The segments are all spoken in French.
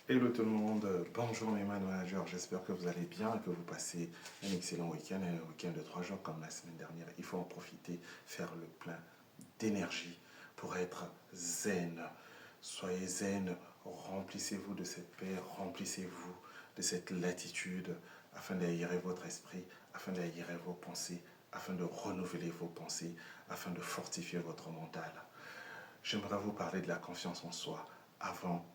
Hello tout le monde, bonjour mes managers, j'espère que vous allez bien et que vous passez un excellent week-end et un week-end de 3 jours comme la semaine dernière. Il faut en profiter, faire le plein d'énergie pour être zen. Soyez zen, remplissez-vous de cette paix, remplissez-vous de cette latitude afin d'aérer votre esprit, afin d'aérer vos pensées, afin de renouveler vos pensées, afin de fortifier votre mental. J'aimerais vous parler de la confiance en soi avant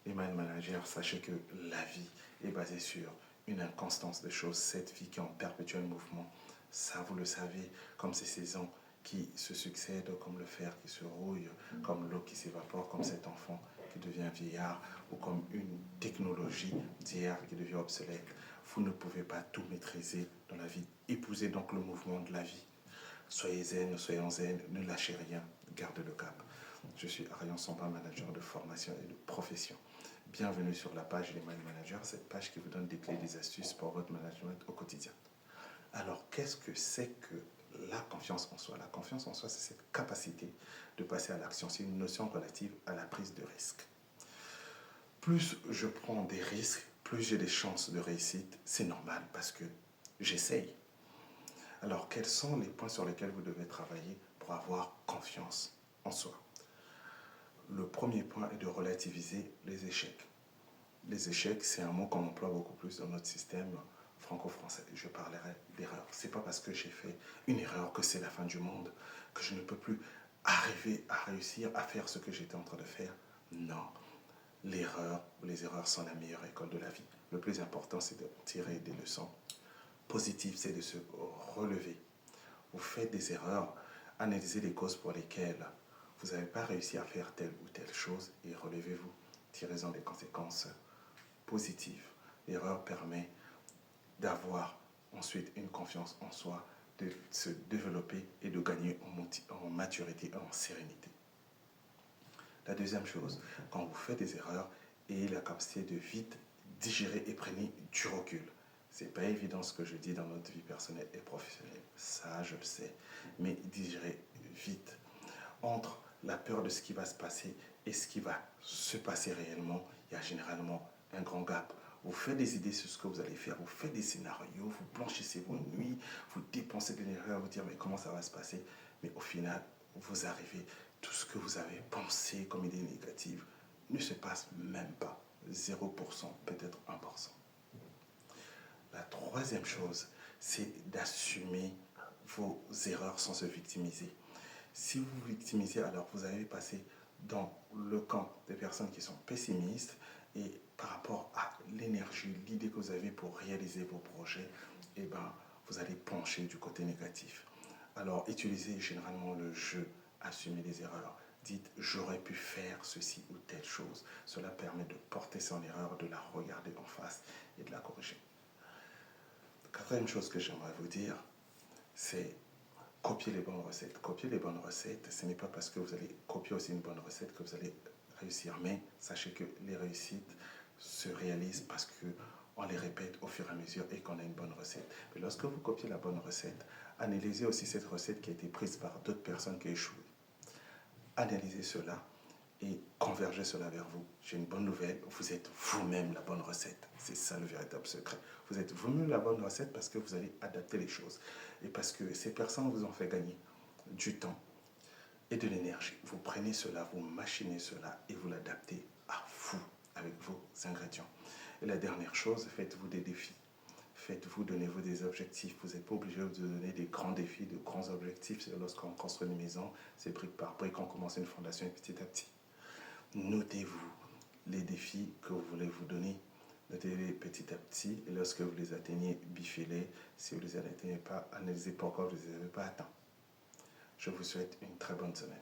les mind managers, sachez que la vie est basée sur une inconstance de choses, cette vie qui est en perpétuel mouvement. Ça, vous le savez, comme ces saisons qui se succèdent, comme le fer qui se rouille, comme l'eau qui s'évapore, comme cet enfant qui devient vieillard, ou comme une technologie d'hier qui devient obsolète. Vous ne pouvez pas tout maîtriser dans la vie. Épousez donc le mouvement de la vie. Soyez zen, soyons zen, ne lâchez rien, gardez le cap. Je suis Arian Samba, manager de formation et de profession. Bienvenue sur la page Les Mind Managers, cette page qui vous donne des clés, des astuces pour votre management au quotidien. Alors, qu'est-ce que c'est que la confiance en soi? La confiance en soi, c'est cette capacité de passer à l'action. C'est une notion relative à la prise de risque. Plus je prends des risques, plus j'ai des chances de réussite. C'est normal parce que j'essaye. Alors, quels sont les points sur lesquels vous devez travailler pour avoir confiance en soi? Le premier point est de relativiser les échecs. Les échecs, c'est un mot qu'on emploie beaucoup plus dans notre système franco-français. Je parlerai d'erreur. Ce n'est pas parce que j'ai fait une erreur que c'est la fin du monde, que je ne peux plus arriver à réussir à faire ce que j'étais en train de faire. Non. L'erreur ou les erreurs sont la meilleure école de la vie. Le plus important, c'est de tirer des leçons positives, c'est de se relever. Vous faites des erreurs, analysez les causes pour lesquelles vous n'avez pas réussi à faire telle ou telle chose et relevez-vous. Tirez-en des conséquences positives. L'erreur permet d'avoir ensuite une confiance en soi, de se développer et de gagner en maturité et en sérénité. La deuxième chose, quand vous faites des erreurs, ayez la capacité de vite digérer et prenez du recul. Ce n'est pas évident ce que je dis dans notre vie personnelle et professionnelle, ça je le sais, mais digérer vite. Entre la peur de ce qui va se passer et ce qui va se passer réellement, il y a généralement un grand gap. Vous faites des idées sur ce que vous allez faire, vous faites des scénarios, vous blanchissez vos nuits, vous dépensez de l'énergie à vous dire mais comment ça va se passer. Mais au final, vous arrivez, tout ce que vous avez pensé comme idée négative ne se passe même pas. 0%, peut-être 1%. La troisième chose, c'est d'assumer vos erreurs sans se victimiser. Si vous vous victimisez, alors vous allez passer dans le camp des personnes qui sont pessimistes et par rapport à l'énergie, l'idée que vous avez pour réaliser vos projets, eh ben, vous allez pencher du côté négatif. Alors, utilisez généralement le jeu, assumez les erreurs. Dites, j'aurais pu faire ceci ou telle chose. Cela permet de porter son erreur, de la regarder en face et de la corriger. La quatrième chose que j'aimerais vous dire, c'est copier les bonnes recettes. Copier les bonnes recettes, ce n'est pas parce que vous allez copier aussi une bonne recette que vous allez réussir. Mais sachez que les réussites se réalisent parce qu'on les répète au fur et à mesure et qu'on a une bonne recette. Mais lorsque vous copiez la bonne recette, analysez aussi cette recette qui a été prise par d'autres personnes qui ont échoué. Analysez cela et convergez cela vers vous. J'ai une bonne nouvelle, vous êtes vous-même la bonne recette. C'est ça le véritable secret. Vous êtes vous-même la bonne recette parce que vous allez adapter les choses. Et parce que ces personnes vous ont fait gagner du temps et de l'énergie. Vous prenez cela, vous machinez cela et vous l'adaptez à vous avec vos ingrédients. Et la dernière chose, faites-vous des défis. Faites-vous, donnez-vous des objectifs. Vous n'êtes pas obligé de vous donner des grands défis, de grands objectifs. Lorsqu'on construit une maison, c'est brique par brique, on commence une fondation petit à petit. Notez-vous les défis que vous voulez vous donner. Notez-les petit à petit et lorsque vous les atteignez, biffez-les. Si vous ne les atteignez pas, analysez pourquoi vous ne les avez pas atteints. Je vous souhaite une très bonne semaine.